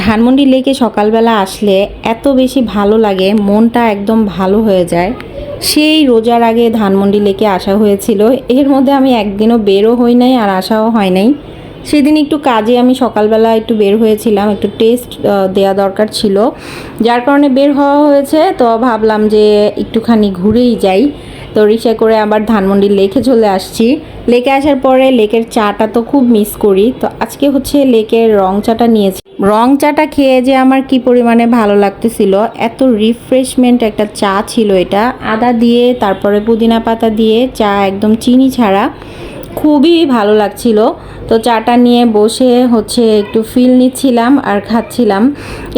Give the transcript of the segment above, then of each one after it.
ধানমন্ডি লেকে সকালবেলা আসলে এত বেশি ভালো লাগে, মনটা একদম ভালো হয়ে যায়। সেই রোজার আগে ধানমন্ডি লেকে আসা হয়েছিল, এর মধ্যে আমি একদিনও বেরও হই নাই আর আসাও হয় নাই। সেদিন একটু কাজে আমি সকালবেলা একটু বের হয়েছিলাম, একটু টেস্ট দেয়া দরকার ছিল, যার কারণে বের হওয়া হয়েছে। তো ভাবলাম যে একটুখানি ঘুরেই যাই, তো রিক্সা করে আবার ধানমন্ডি লেকে চলে আসছি। লেকে আসার পরে লেকের চাটা তো খুব মিস করি, তো আজকে হচ্ছে লেকের রং চাটা নিয়েছি। রং চাটা খেয়ে যে আমার কি পরিমাণে ভালো লাগতেছিল, এত রিফ্রেশমেন্ট একটা চা ছিল এটা। আদা দিয়ে তারপরে পুদিনা পাতা দিয়ে চা, একদম চিনি ছাড়া, খুবই ভালো লাগছিল। তো চাটা নিয়ে বসে হচ্ছে একটু ফিল নিচ্ছিলাম আর খাচ্ছিলাম।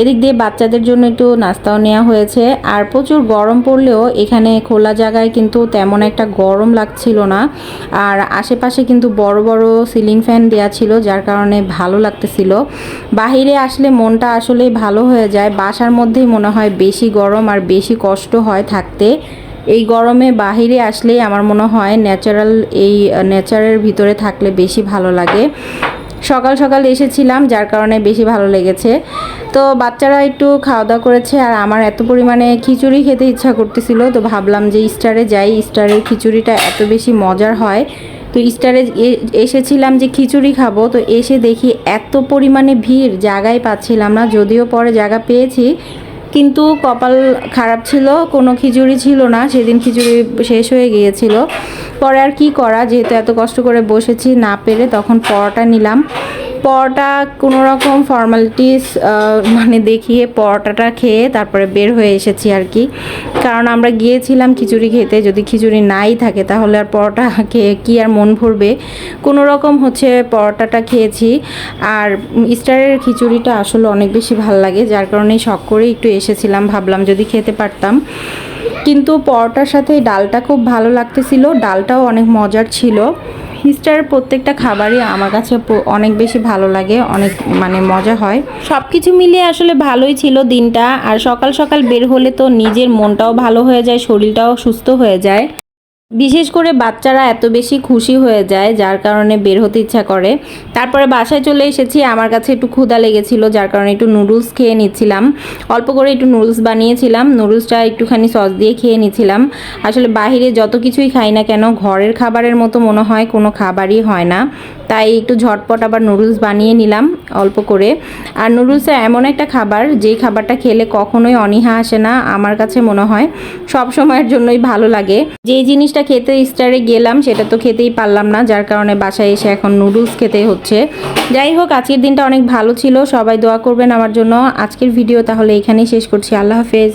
এদিক দিয়ে বাচ্চাদের জন্য একটু নাস্তাও নেওয়া হয়েছে। আর প্রচুর গরম পড়লেও এখানে খোলা জায়গায় কিন্তু তেমন একটা গরম লাগছিল না। আর আশেপাশে কিন্তু বড় বড় সিলিং ফ্যান দেওয়া ছিল, যার কারণে ভালো লাগতেছিল। বাহিরে আসলে মনটা আসলে ভালো হয়ে যায়, বাসার মধ্যেই মনে হয় বেশি গরম আর বেশি কষ্ট হয় থাকতে। এই গরমে বাহিরে আসলেই আমার মনে হয় নেচারের ভিতরে থাকলে বেশি ভালো লাগে। সকাল সকাল এসেছিলাম, যার কারণে বেশি ভালো লেগেছে। তো বাচ্চারা একটু খাওয়া দাওয়া করেছে, আর আমার এত পরিমাণে খিচুড়ি খেতে ইচ্ছা করতেছিল, তো ভাবলাম যে স্টারে যাই, স্টারের খিচুড়িটা এত বেশি মজার হয়। তো স্টারে এসেছিলাম যে খিচুড়ি খাবো, তো এসে দেখি এত পরিমাণে ভিড়, জায়গায় পাচ্ছিলাম না। যদিও পরে জায়গা পেয়েছি, কিন্তু কপাল খারাপ ছিল, কোনো খিচুড়ি ছিল না সেদিন, খিচুড়ি শেষ হয়ে গিয়েছিল। পরে আর কি করা, যেহেতু এত কষ্ট করে বসেছি, না পেরে তখন পরোটা নিলাম। পরোটা কোনো রকম ফর্মালিটিস দেখিয়ে পরোটাটা খেয়ে তারপরে বের হয়ে এসেছি আর কি। কারণ আমরা গিয়েছিলাম খিচুড়ি খেতে, যদি খিচুড়ি নাই থাকে তাহলে আর পরোটা খেয়ে কি আর মন ভরবে। কোনো রকম হচ্ছে পরোটাটা খেয়েছি। আর স্টারের খিচুড়িটা আসলে অনেক বেশি ভালো লাগে, যার কারণে শখ করে একটু এসেছিলাম, ভাবলাম যদি খেতে পারতাম। কিন্তু পরোটার সাথে ডালটা খুব ভালো লাগতেছিল, ডালটাও অনেক মজার ছিল। স্টারের প্রত্যেকটা খাবারই আমার কাছে অনেক বেশি ভালো লাগে, অনেক মজা হয়। সব কিছু মিলিয়ে আসলে ভালোই ছিল দিনটা। আর সকাল সকাল বের হলে তো নিজের মনটাও ভালো হয়ে যায়, শরীরটাও সুস্থ হয়ে যায়। বিশেষ করে বাচ্চারা এত বেশি খুশি হয়ে যায়, যার কারণে বের হতে ইচ্ছা করে। তারপরে বাসায় চলে এসেছি, আমার কাছে একটু ক্ষুধা লেগেছিল, যার কারণে একটু নুডলস খেয়ে নিচ্ছিলাম। অল্প করে একটু নুডলস বানিয়েছিলাম, নুডলসটা একটুখানি সস দিয়ে খেয়ে নিচ্ছিলাম। আসলে বাহিরে যত কিছুই খাই না কেন, ঘরের খাবারের মতো মনে হয় কোনো খাবারই হয় না। তাই একটু ঝটপট আবার নুডলস বানিয়ে নিলাম অল্প করে। আর নুডলসে এমন একটা খাবার, যেই খাবারটা খেলে কখনোই অনীহা আসে না, আমার কাছে মনে হয় সব সময়ের জন্যই ভালো লাগে। যেই জিনিসটা খেতে স্টারে গেলাম সেটা তো খেতেই পারলাম না, যার কারণে বাসায় এসে এখন নুডলস খেতে হচ্ছে। যাই হোক, আজকের দিনটা অনেক ভালো ছিল, সবাই দোয়া করবেন আমার জন্য। আজকের ভিডিও তাহলে এখানেই শেষ করছি। আল্লাহ হাফেজ।